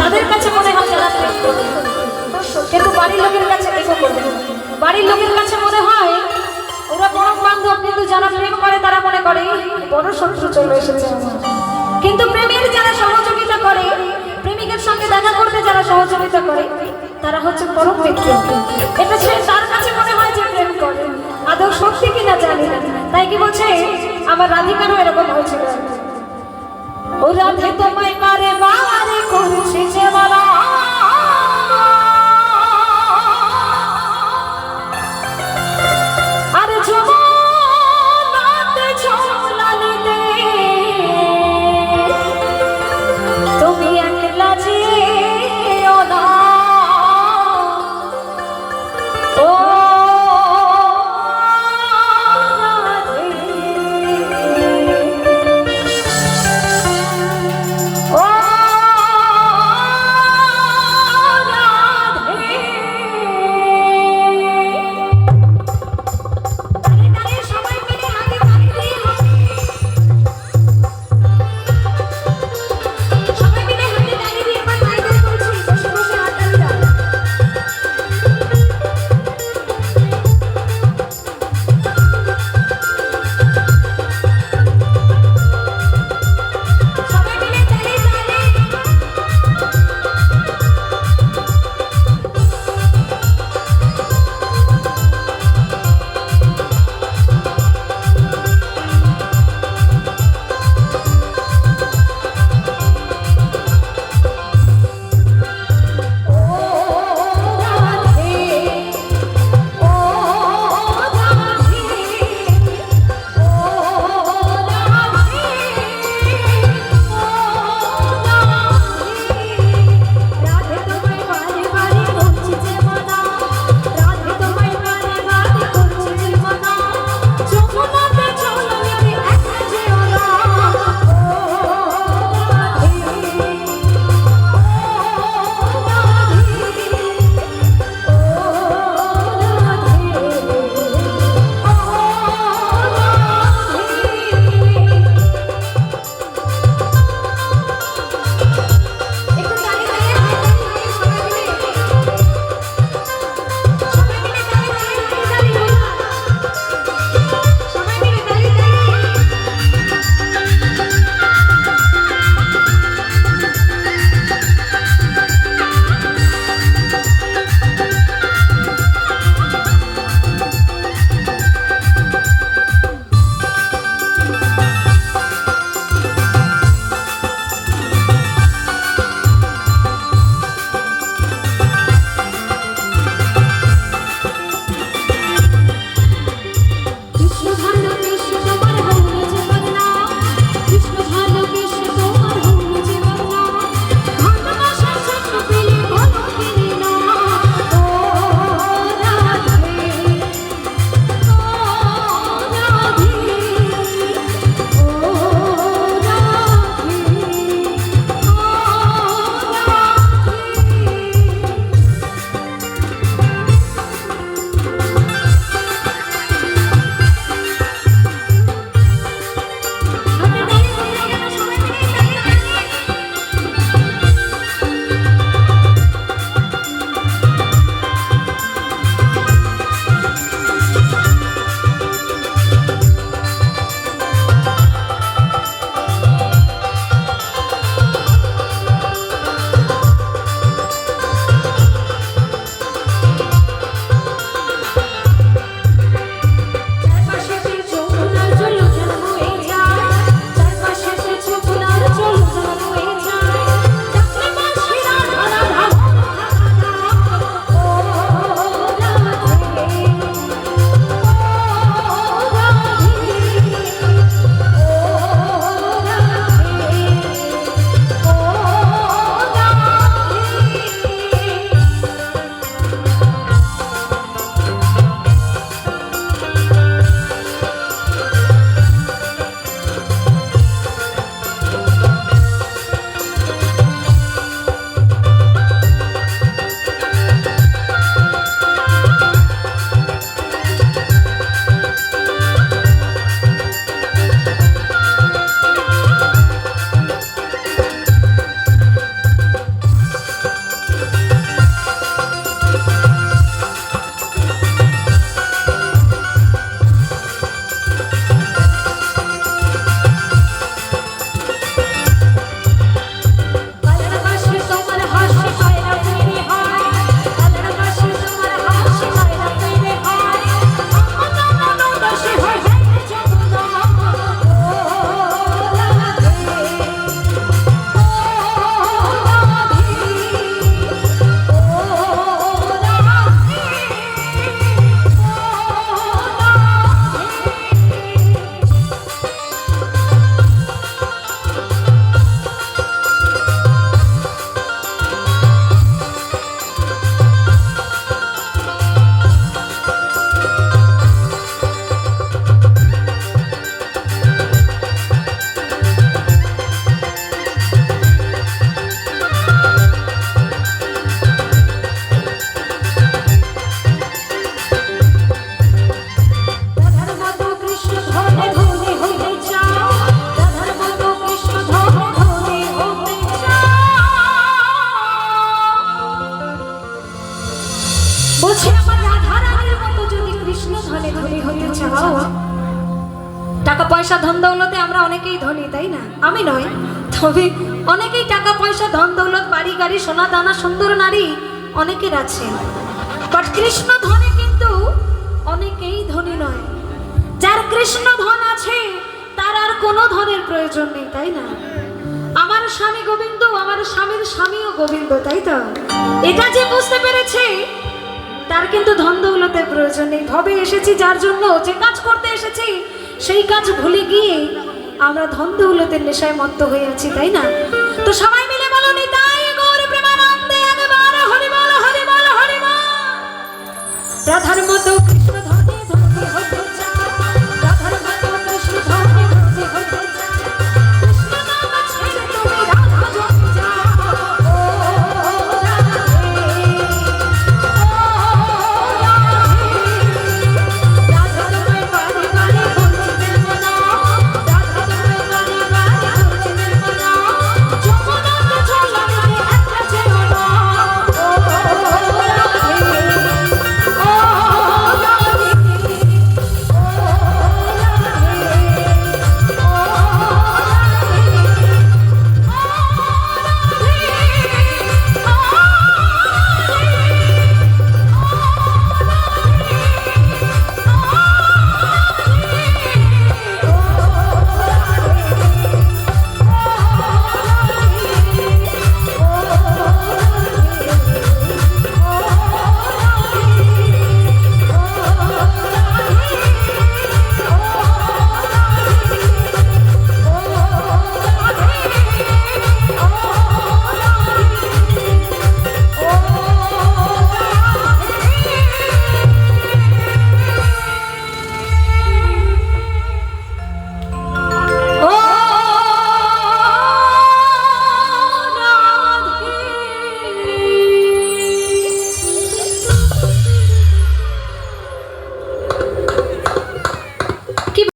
তাদের কাছে মনে হয় যারা প্রেম করে, কিন্তু বাড়ির লোকের কাছে এসে করবে, বাড়ির লোকের কাছে মনে হয় ওরা বড় বান্ধব, কিন্তু যারা প্রেম করে তারা মনে করে বড় শত্রু চলে এসেছে আমার। কিন্তু প্রেমের যারা সহযোগিতা করে, প্রেমিকের সঙ্গে দেখা করতে যারা সহযোগিতা করে, তারা হচ্ছে পরম মিত্র। এটা সে তার কাছে মনে হয় যে প্রেম করে, আদৌ সত্যি কিনা জানি না। তাই কি বলছে আমার রাধিকারও এরকম হয়েছিল। ও রাধে তোমায় বারে বারে করছি যে বলা, আর যমুনাতে ঝোলানি দে তুমি একলা যেও না। ও রাধে, ও টাকা পয়সা ধন দৌলতে আমরা অনেকেই ধনী, তাই না? আমি নয়, তবে অনেকেই টাকা পয়সা ধন দৌলত বাড়ি গাড়ি সোনা দানা সুন্দর নারী অনেকের আছে, বাট কৃষ্ণ ধনে কিন্তু অনেকেই ধনী নয়। যার কৃষ্ণ ধন আছে তার আর কোনো ধনের প্রয়োজন নেই, তাই না? আমার স্বামী গোবিন্দ, আমার স্বামীর স্বামীও গোবিন্দ, তাই তো? এটা যে বুঝতে পেরেছে তার কিন্তু ধন দৌলতের প্রয়োজন নেই। ভবে এসেছি যার জন্য, যে কাজ করতে এসেছি সেই কাজ ভুলে গিয়ে আমরা ধন দৌলতের নেশায় মত্ত হয়ে আছি, তাই না? তো সবাই মিলে বলো নিতাই গৌর প্রেমানন্দে একবার হরি বল হরি বল হরি বল। রাধার